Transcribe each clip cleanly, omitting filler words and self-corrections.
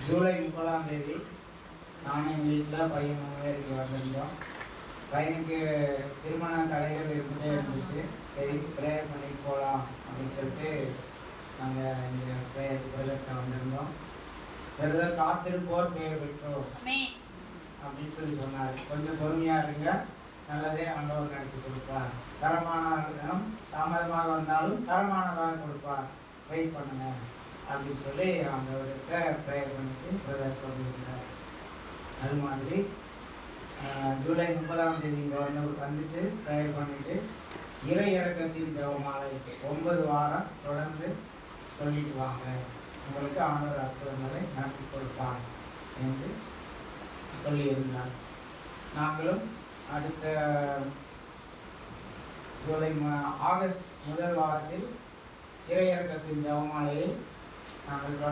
ஜூலை 30ஆம் தேதி நானும் எங்கள் வீட்டில் பையன் 3 பேருக்கு வந்திருந்தோம். பையனுக்கு திருமண தடைகள் இருந்துகிட்டே இருந்துச்சு. சரி ப்ரேயர் பண்ணிட்டு போகலாம் அப்படின்னு சொல்லிட்டு நாங்கள் இந்த ப்ரேயர் பிரதர்கிட்ட வந்திருந்தோம். பிரதர் காத்திருப்போர் பெயர் பெற்றோர் அப்படின்னு சொல்லி சொன்னார். கொஞ்சம் பொறுமையாக இருங்க, நல்லதே ஆண்டவர் நடத்தி கொடுப்பார். தரமானாலும் தாமதமாக வந்தாலும் தரமானதாக கொடுப்பார், வெயிட் பண்ணுங்க அப்படின்னு சொல்லி ஆண்டவர்கிட்ட ப்ரேயர் பண்ணிட்டு பிரதர் சொல்லியிருந்தார். அது மாதிரி ஜூலை 30ஆம் தேதி வந்துட்டு ப்ரேயர் பண்ணிட்டு இறை இறக்கத்தின் ஜெபமாலை 9 வாரம் தொடர்ந்து சொல்லிட்டு வாங்க, உங்களுக்கு ஆண்டவர் அற்புதங்களை நடத்தி கொடுப்பார் என்று சொல்லியிருந்தார். நாங்களும் அடுத்த ஆகஸ்ட் 1 வாரத்தில் இறையிறக்கத்தின் ஜெபமாலையை நாங்கள்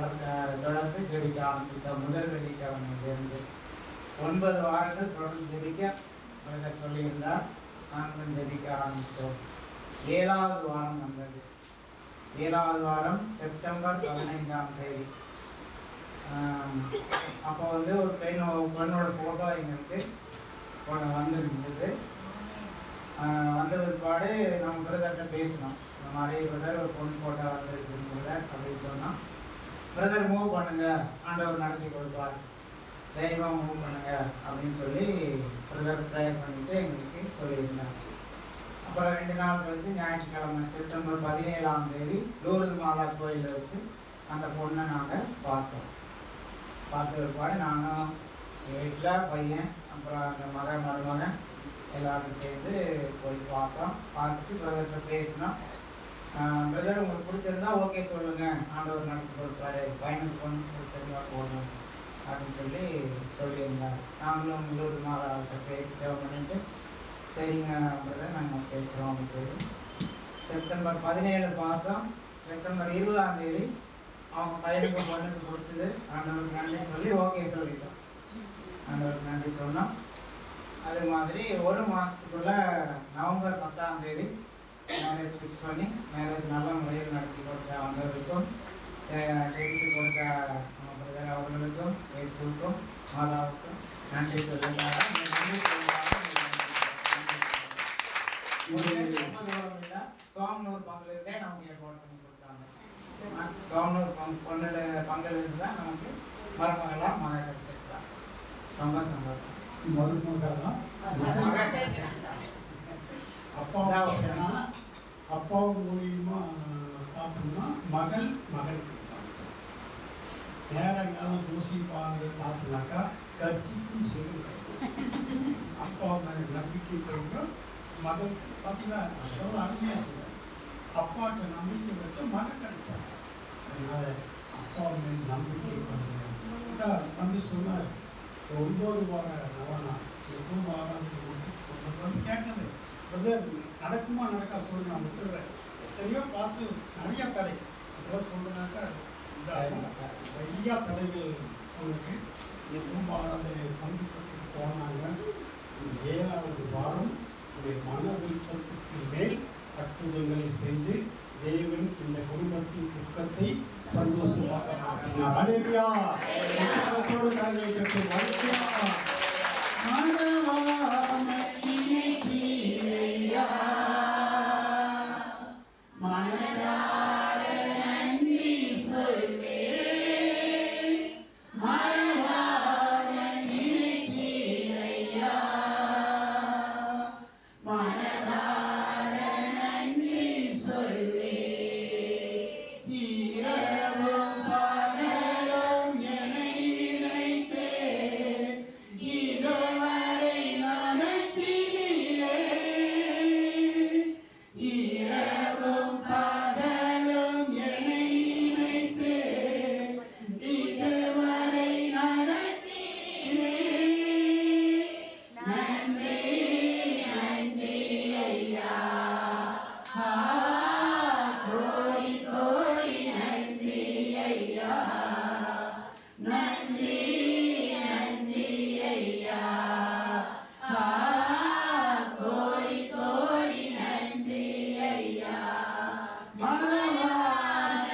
தொடர்ந்து ஜெபிக்க ஆரம்பித்தோம். முதல் வெள்ளிக்கிழமையிலிருந்து 9 வாரங்கள் தொடர்ந்து ஜெபிக்க சொல்லியிருந்தார். நாங்களும் ஜெபிக்க ஆரம்பித்தோம். 7வது வாரம் வந்தது. 7வது வாரம் செப்டம்பர் 15ஆம் தேதி. அப்போ ஒரு பெண்ணோட ஃபோட்டோ எங்களுக்கு வந்துருந்தது. வந்த பிற்பாடு நம்ம பிரதர்கிட்ட பேசினோம். இந்த மாதிரி பிரதர் ஒரு பொண்ணு ஃபோட்டோ வந்துருக்கு பிரதர் அப்படின்னு சொன்னோம். பிரதர் மூவ் பண்ணுங்க, ஆண்டவர் நடத்தி கொடுப்பார், தைரியமாக மூவ் பண்ணுங்க அப்படின்னு சொல்லி பிரதர் ப்ரேயர் பண்ணிட்டு எங்களுக்கு சொல்லியிருந்தாங்க. அப்புறம் 2 நாள் கழிச்சு ஞாயிற்றுக்கிழமை செப்டம்பர் 17ஆம் தேதி லூர்து மாதா கோயிலில் வச்சு அந்த பொண்ணை நாங்கள் பார்த்தோம். பார்த்த பிற்பாடு நானும் எங்கள் வீட்டில் பையன் அப்புறம் அந்த மருமகன் எல்லாரும் சேர்ந்து போய் பார்த்தோம். பார்த்துட்டு பிரதர்கிட்ட பேசினோம். பிரதர் உங்களுக்கு பிடிச்சிருந்தா ஓகே சொல்லுங்கள், ஆண்டவர் நடத்தி கொடுப்பாரு, பையனுக்கு பொண்ணு பிடிச்சிருந்தா போதும் அப்படின்னு சொல்லியிருந்தார். நாங்களும் லூர்து மாதாவிட்ட பேசி ஜெபம் பண்ணிட்டு சரிங்க பிரதர் நாங்கள் பேசுகிறோம் அப்படின்னு சொல்லி செப்டம்பர் 17 பார்த்தோம். செப்டம்பர் 20ஆம் தேதி அவங்க பையனுக்கு பொண்ணுக்கு பிடிச்சது, ஆண்டவருக்கு நன்றி சொல்லி ஓகே சொல்லிட்டோம். ஆண்டவருக்கு நன்றி சொன்னோம். அது மாதிரி 1 மாதத்துக்குள்ள நவம்பர் 10ஆம் தேதி மேரேஜ் ஃபிக்ஸ் பண்ணி மேரேஜ் நல்ல முறையில் நடத்தி கொடுத்த ஆண்டவருக்கும் தெரிவித்து கொடுத்த நம்ம பிரதர் அவர்களுக்கும் இயேசுவுக்கும் மாதாவுக்கும் நன்றி சொல்லியிருந்தாங்க. சோமனூர் பங்குலேருந்தே நமக்கு ஏற்பாடு பண்ணி கொடுத்தாங்க. சோமனூர் பங்குல இருந்து தான் நமக்கு மருமகளாக மகன் சேர்க்கலாம். ரொம்ப சந்தோஷம். மருமகளாக அப்பா மூலியமா பார்த்தோம்னா மகள் கொடுத்தாங்க. நேரங்காலம் தூசி பார்த்தோம்னாக்கா கட்சிக்கும் சிறு அப்பா மேலே நம்பிக்கை கொண்டு மகள் பார்த்தீங்கன்னா எவ்வளோ அருமையாக சொல்லுவாங்க. அப்பாட்ட நம்பிக்கை வச்ச மகன் கிடைச்சாங்க. அதனால அப்பா மேல் நம்பிக்கை கொண்டு சொன்னார். 9 வார நவனா எப்பவும் ஆராதனை கேட்டது பிரதர் நடக்குமா நடக்கா சொல்லி நான் விட்டுறேன். எத்தனையோ பார்த்து நிறைய தடை அதெல்லாம் சொல்றேனாக்கா நிறையா தடைகள் உனக்கு எப்பவும் ஆராதனை பங்கு பெற்று போனாங்க. இந்த 7வது வாரம் மன விருப்பத்துக்கு மேல் அற்புதங்களை செய்து தேவன் இந்த குடும்பத்தின் துக்கத்தை சந்தோஷமாக மாற்றினார்.